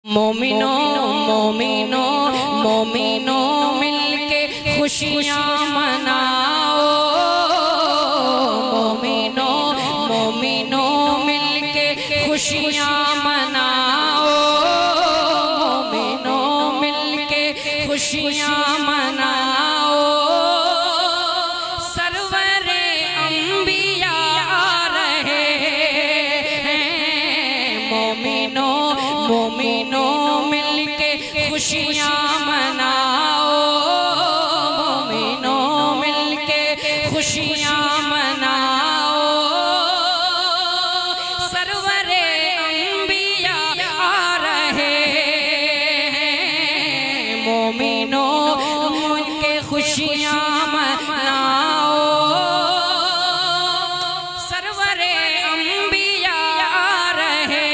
मोमिनो मोमिनो मोमिनो मिलके खुशियाँ मनाओ। मोमिनो मोमिनो मिलके खुशियाँ मनाओ। मोमिनो मिलके खुशियाँ मनाओ। सरवरे अंबिया आ रहे हैं। मोमिनो मोमिनो मिलके खुशियाँ मनाओ। मोमिनो मिलके खुशियाँ मनाओ। सरवरे अंबिया आ रहे हैं। मोमिनो मिलके खुशियाँ मनाओ। सरवरे अंबिया आ रहे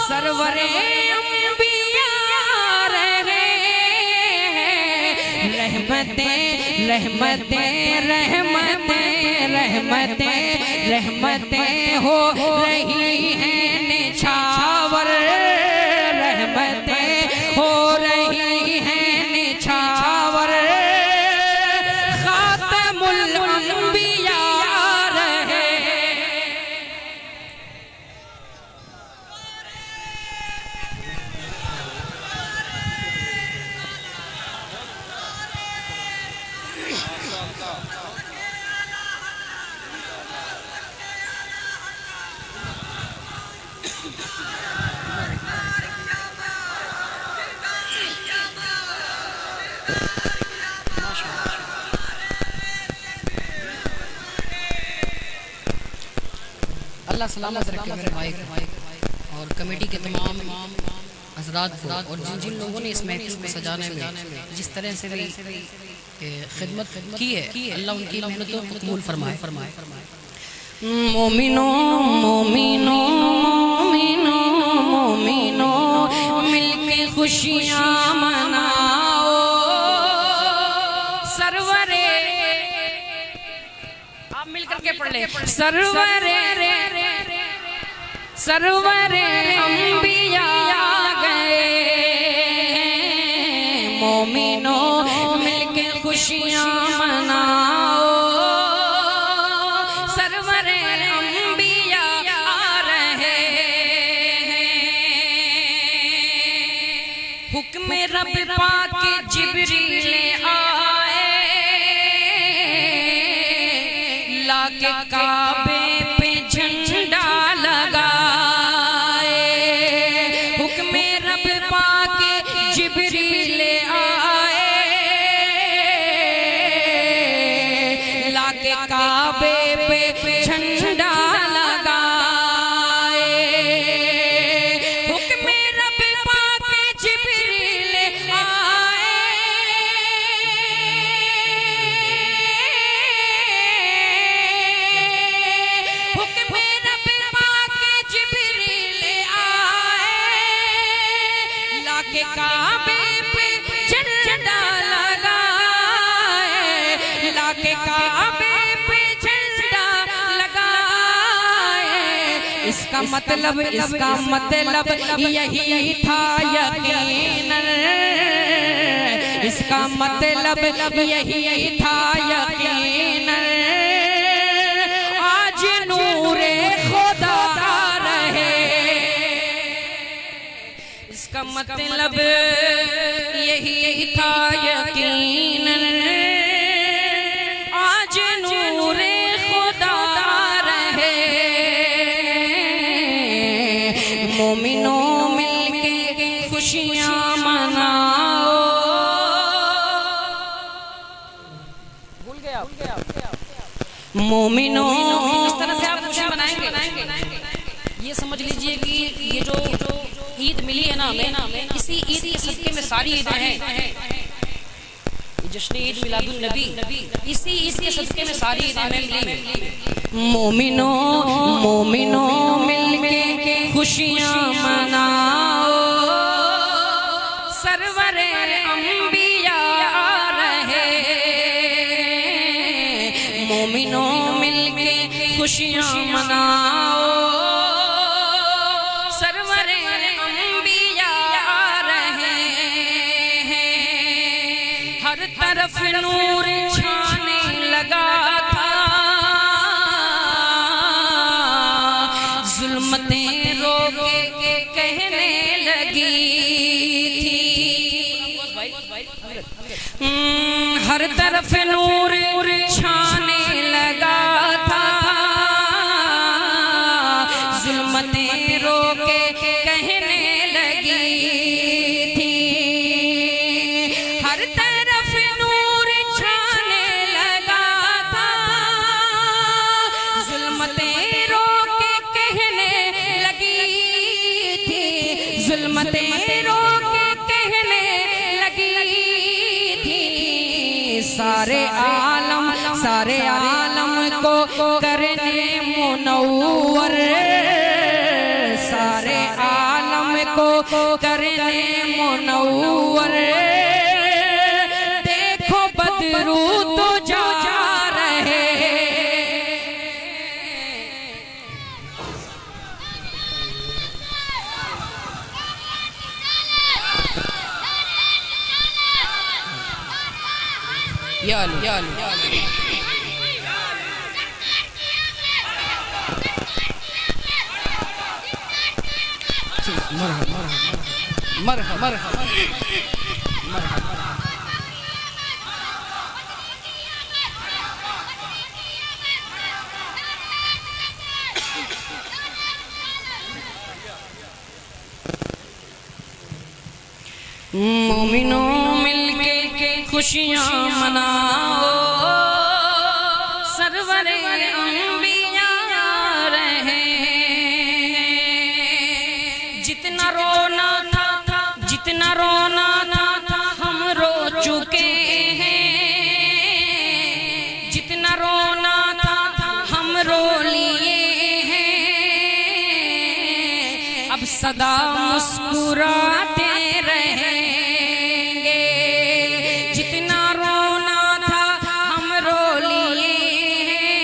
सरवरे अंबिया रहे हैं। रहमतें रहमतें रहमतें रहमतें रहमतें हो रही हैं निछावर। रहमतें हो रही हैं निछावर। खातमुल अंबिया रहे। अल्लाह सलामत रखे मेरे भाई और कमेटी के तमाम हज़रात को, और जिन जिन लोगों ने इस महफिल को सजाने में जिस तरह से भी खिदमत की है, अल्लाह उनकी मेहनतों को कबूल फरमाए। मोमिनो मोमिनो मोमिनो मोमिनो मिलके खुशियाँ मनाओ। सरवरे आप मिलकर के पढ़ ले। सरवरे सरवरे अंबिया आ गए। मोमिनो मिलके खुशियाँ मनाओ। सरवरे अंबिया आ रहे हैं। हुक्म रब पाक जिब्रील आए। लाके काबे पे झंडा लगाए। हुक्म रब पाक जिब्रील आए। लाके काबे पे झंडा लगाए। हुक्म रब पाक जिब्रील आए। हुक्म रब पाक जिब्रील आए। लाके काबे पे झंडा लगाए। लाके काबे पे झंडा लगाए। इसका मतलब यही था यकीनन। इसका मतलब यही था यकीनन। आज नूरे खुदा आ रहे। इसका मतलब यही था यकीनन। आज नूरे खुदा आ रहे। मोमिनो मिलके खुशियाँ मनाओ। भूल गया मोमिनो। इस तरह से आप खुशी मनाएंगे। ये समझ लीजिए कि ये जो ईद मिली है ना हमें, इसी ईद के सदके में सारी ईदें हैं। जश्न ईद मिलादुन नबी, इसी इसके सदके में सारी ईदें मिली। मोमिनो मिलके खुशियाँ मनाओ, सरवरे अंबिया रहे। मोमिनो मिलके खुशियाँ मनाओ, सरवरे अंबिया रहे। हर तरफ नूर छाने लगा था, जुल्मतें रोके कहने लगी थी। हर तरफ नूर छाने लगा था, जुल्मतें रोके कहने लगी थी। हर तरफ नूर छाने लगा था, जुल्मतें रोके कहने लगी थी। जुल्मतें रोके कहने लगी थी। सारे आलम को करने मुनव्वर, सारे आलम को करने मुनव्वर। देखो बदरू तो जा रहे, या मरहबा। मोमिनो मिलके खुशियाँ मनाओ, सरवरे अंबिया रहे। जितना रोना था हम रो चुके हैं, जितना रोना था हम रो लिए हैं। अब सदा मुस्कुराते रहेंगे, जितना रोना था हम रो लिए हैं।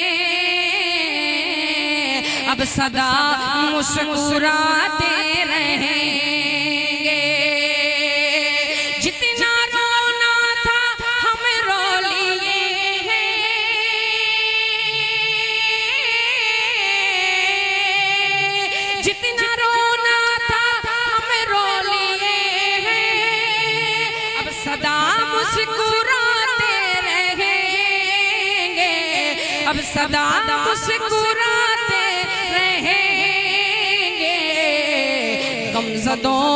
अब सदा मुस्कुराते रहेंगे, जितना रोना था हम रो लिए हैं। जितना रोना था हम रो लिए हैं। अब सदा मुस्कुराते रहेंगे, अब सदा मुस्कुराते रहेंगे। गमज़दों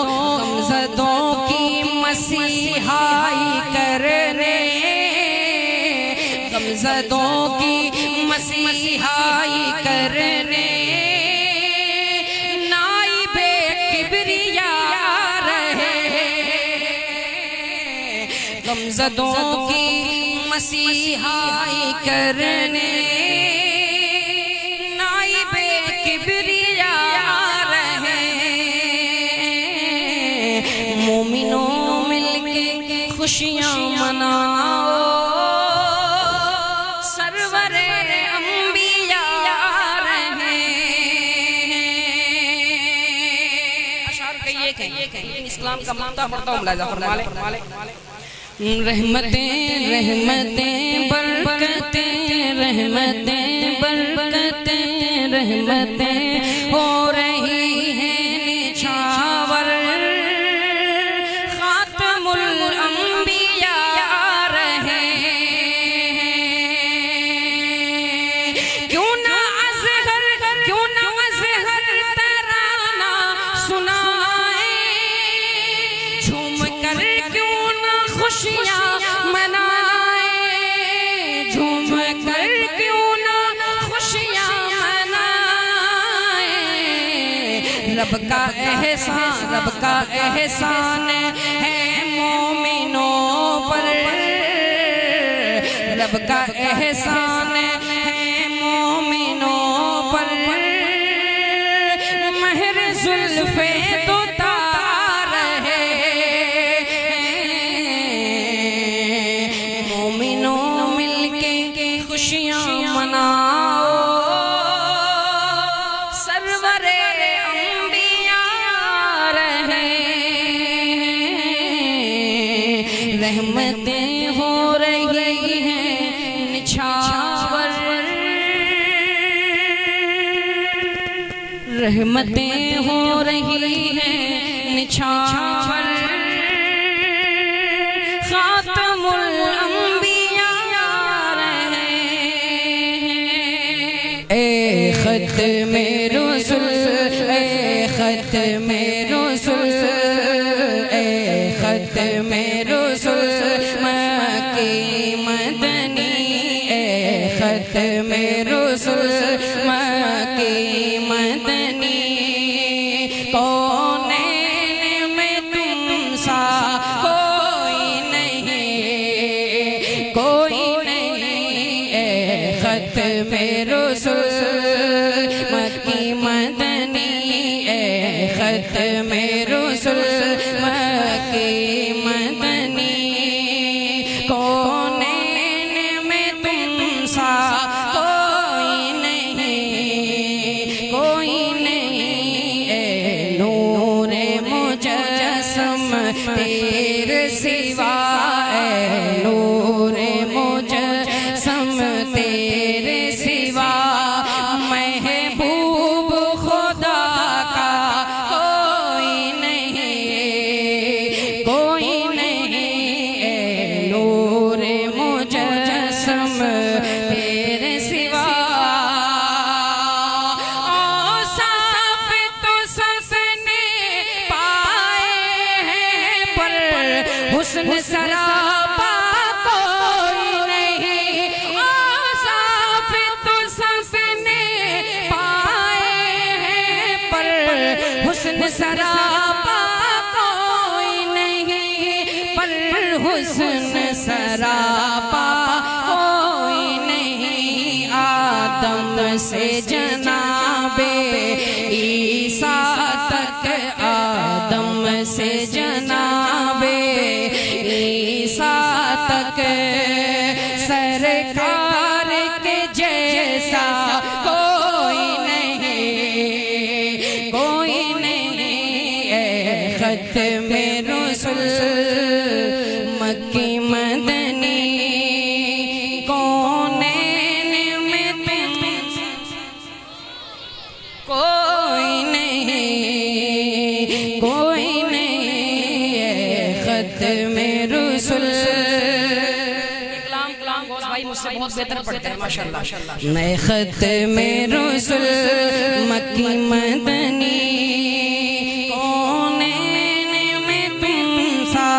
की मसीहाई करने, गमज़दों की मसीहाई करने। नाइबे किबरिया रहे, गमज़दों की मसीहाई करने। नाइबे किबरिया रहे। मोमिनो मिलके खुशियाँ मनाओ, सरवरे अंबिया रहे। अशार कहिए लेकिन इस्लाम का मानता पढ़ता हूँ, मुलाज़ा फरमा ले। रहमतें बरकतें, रहमतें बरकतें, रहमतें हो रही हैं निछावर। खातमुल अंबिया रहे। क्यों ना अज़हर तराना सुनाए, झूम कर क्यों ना खुशियाँ मनाए, झूम कर क्यों ना खुशियाँ मनाए। रब का एहसान है मोमिनों पर, रब का एहसान है मोमिनों पर, महर जुल्फे तो तार है। मोमिनों मिलके खुशियाँ मनाओ, सरवरे अंबिया रहे। रहमतें हो रही हैं निछावर, रहमतें हो रही हैं निछावर। खातमुल अंबिया रहे। ए ख़त्मे रुसूल, ए ख़त्मे रुसूल, ए ख़त्मे रुसूल मक्की मदनी, ए ख़त्मे रुसूल मक्की मदनी। कौनैन में तुम सा कोई नहीं, कोई नहीं। ए ख़त्मे रुसूल मक्की मदनी, ए ख़त्मे रुसूल मक्की मदनी। कौनैन में तुम सा कोई नहीं, कोई नहीं। ए नूरे मुजस्सम तेरे सिवा, ए नूरे मुजस्सम तेरे सिवा। महबूब खुदा का कोई नहीं, कोई नहीं। ए नूरे मुजस्सम तेरे सिवा। औसाफ तो सबने पाए हैं, पर हुस्न सरापा कोई नहीं। औसाफ तो सबने पाए हैं, पर हुस्न सरापा कोई नहीं, पर हुस्न सरापा कोई नहीं। आदम से जनाबे ईसा तक, आदम से जनाबे ईसा तक। सरकार के जैसा कोई नहीं, कोई नहीं। ए ख़त्मे रुसूल मक्की मदनी। कौनैन में तुम कोई नहीं, कोई नहीं। ए ख़त्मे रुसूल। भाई मुझसे बहुत बेहतर पढ़ते हैं माशाल्लाह। मैं ख़त्मे रुसूल मक्की मदनी। कौनैन में तुम सा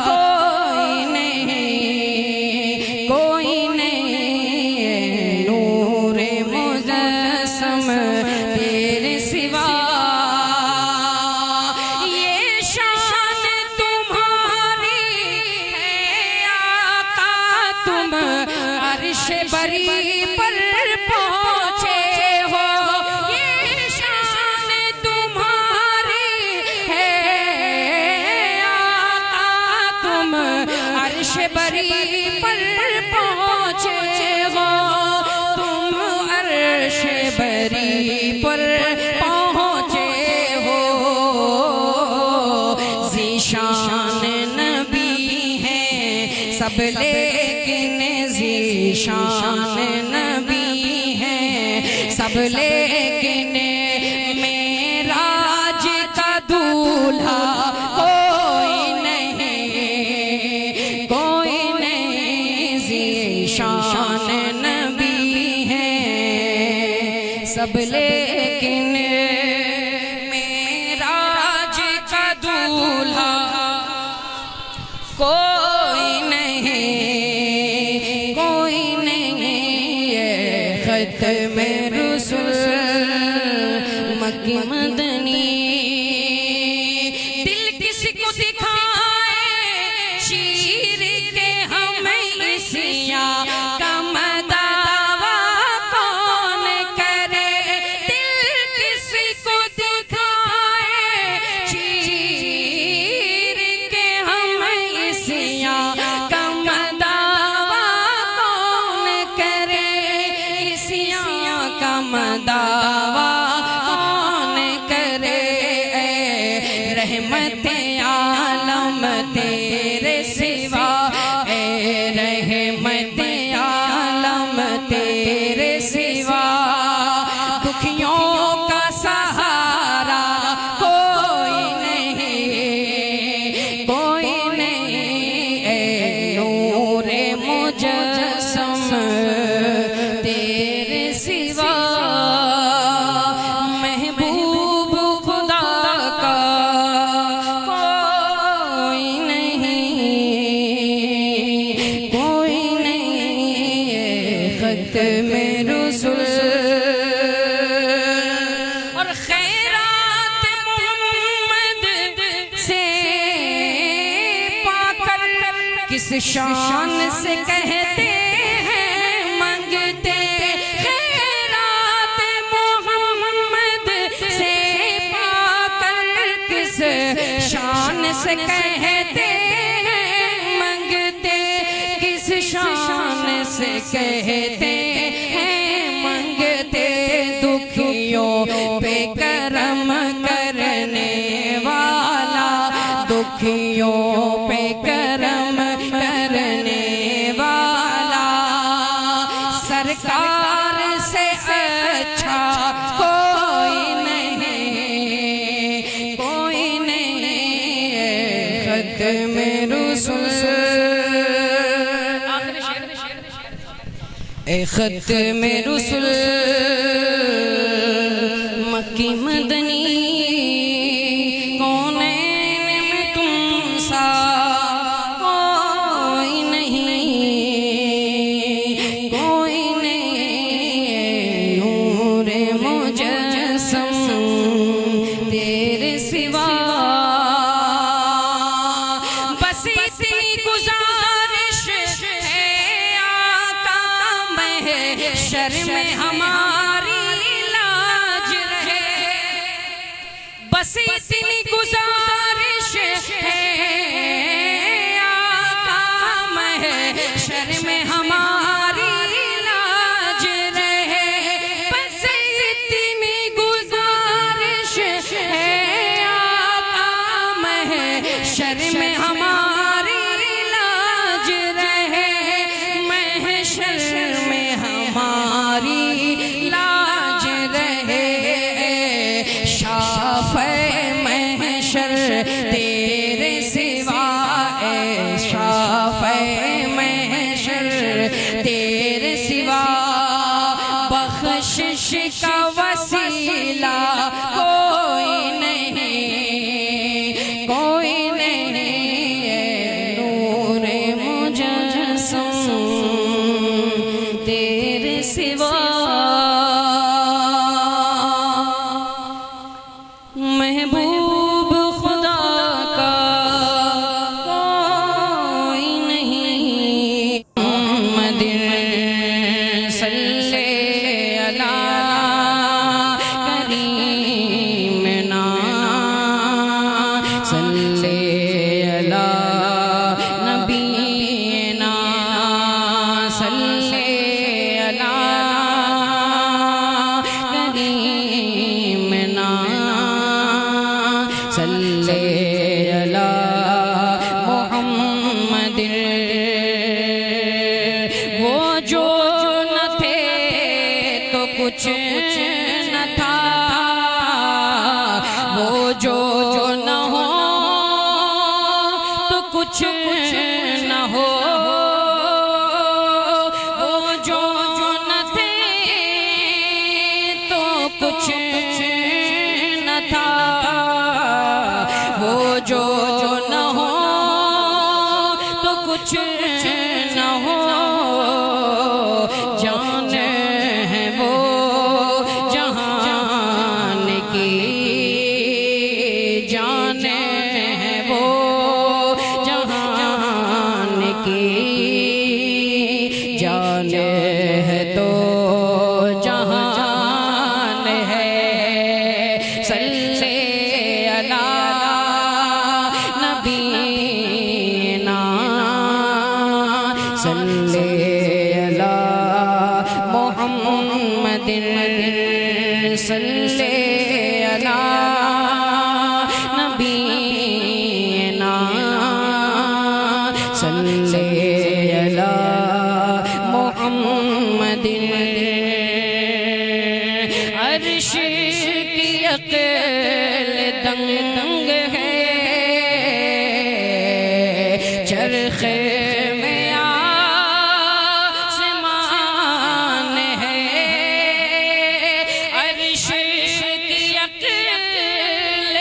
कोई नहीं, कोई नहीं। नूरे मुजस्सम तेरे सिवा। ये शान तुम्हारी है आका, तुम अर्श बरी पर पहुँचे हो। ये शान तुम्हारी है आका, तुम अर्श बरी पर पहुँचे हो। तुम अर्श बरी पर पहुँचे हो। ज़ीशान नबी हैं सब, लेकिन ज़ीशान नबी हैं सब, लेकिन मेराज का दूल्हा कोई नहीं, कोई नहीं। ज़ीशान नबी हैं सब, लेकिन मेराज का दूल्हा कोई नहीं, कोई नहीं। ये ख़त्मे रुसूल मक्की मदनी। दिल किसको दिखाए शीर के हमें इसिया दावा कौन करे, रहमत आलम तेरे सिवा, रहमत आलम तेरे सिवा। दुखियों का सहारा कोई नहीं, कोई नहीं, नूरे मुजस्सम तेरे सिवा। महबूब खुदा का कोई नहीं, कोई नहीं, ख़त्म रसूल और खैरात मोहम्मद से पाकर किस शान से कहते हैं मांगते। खैरात मोहम्मद से पाकर किस शान से कहते हैं मांगते, किस शान से कहते हैं मांगते। दुखियों पे करम करने वाला, दुखियों पे करम करने वाला, सरकार से अच्छा कोई नहीं, कोई नहीं, ख़त्म रसूल। ख़त्म रसूल मक्की मदनी कौनैन में तुम सा कोई नहीं, कोई नहीं, नूरे मुजस्सम तेरे सिवा। बस इतनी गुजारिश है आका महशर में हमारी लाज रहे, बस इतनी गुजारिश है आका महशर में हमारी लाज रहे, बस इतनी गुजारिश है आका महशर में हमारी लाज रहे, महशर में हमारी लाज रहे। शाफ़े महशर तेरे सिवा, शाफ़े महशर तेरे सिवा। बख्शिश का वसीला कोई नहीं, कोई नहीं, नूरे मुजस्सम तेरे सिवा। महबूब खुदा का कोई नहीं। मुहम्मद सल्ले अला करीमना, सल्ले अला नबीना, सल्ले अला करीमना, सल्ले अला मोहम्मद। वो जो न थे तो कुछ न था, वो जो न हो तो कुछ न हो, वो जो न थे तो कुछ न था, वो जो न हो तो कुछ न हो। जान है वो जहान की, जान है वो जहान की, जान है तो जहान है। सल्ले अला नबीना, सल्ले अला मोहम्मद। सल्ले अला नबीना सल्ले अला मुहम्मदिन। अर्श की अक़ल दंग है, चरखे में आसमान है। अर्श की अक़ल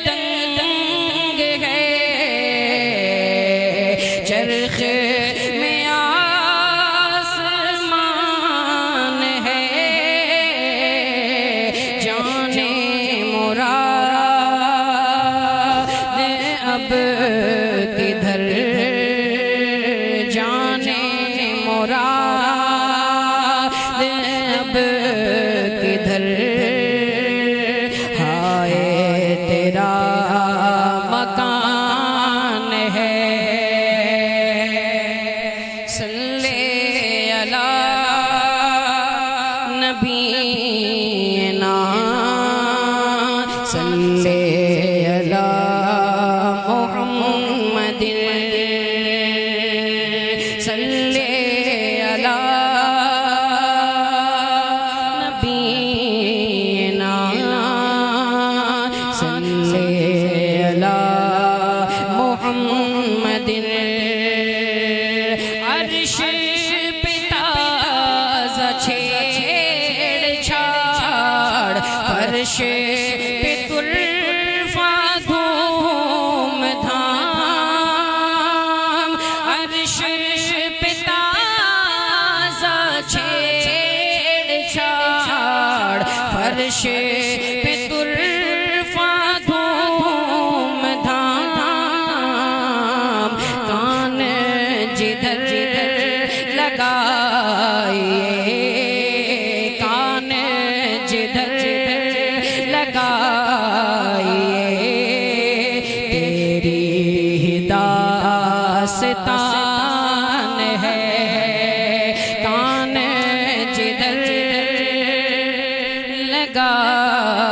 दंग है, चरखे में आसमान है। जाने मुराद अब किधर, जाने मुराद अब किधर। हाय तेरा मकान है। सल्ले अला नबीना सल्ले अला मुहम्मदिन सल्ले अला नबीना सल्ले अला मुहम्मदिन। अर्श पे ताज़ा छेड़छाड़, फर्श पे तुर्फा धूम धाम। अर्श पे ताज़ा छेड़छाड़, फर्श पे तुर्फा धूम धाम। कान जिधर लगाइए, कान जिधर लगाइए, तेरी ही दास्तान है। कान जिधर लगाइए,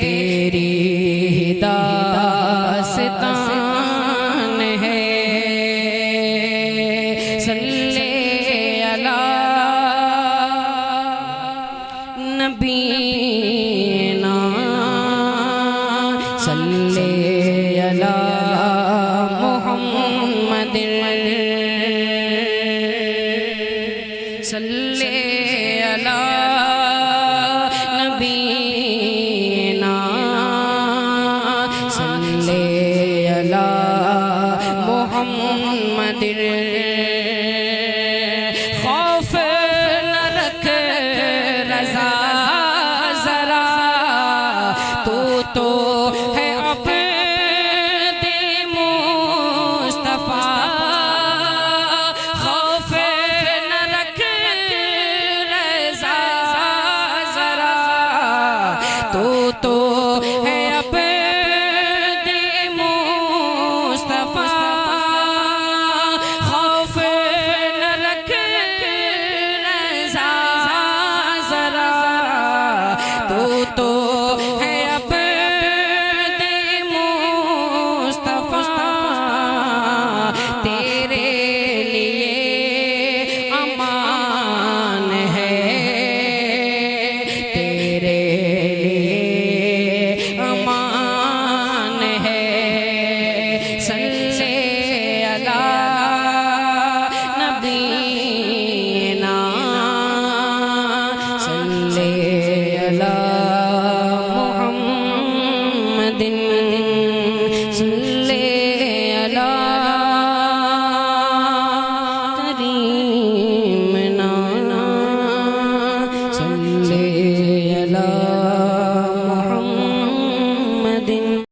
तेरी ही दास्तान है। सल्ले अला नबीना सल्ले अला मुहम्मदिन सल्ले अला नबीना सल्ले अला मुहम्मदिन। खौफ न रख रज़ा ज़रा, तू तो है अपने मुस्तफ़ा। खौफ न रख रज़ा ज़रा, तू तो है अपने मुस्तफ़ा। खौफ न रख रज़ा ज़रा, तू तो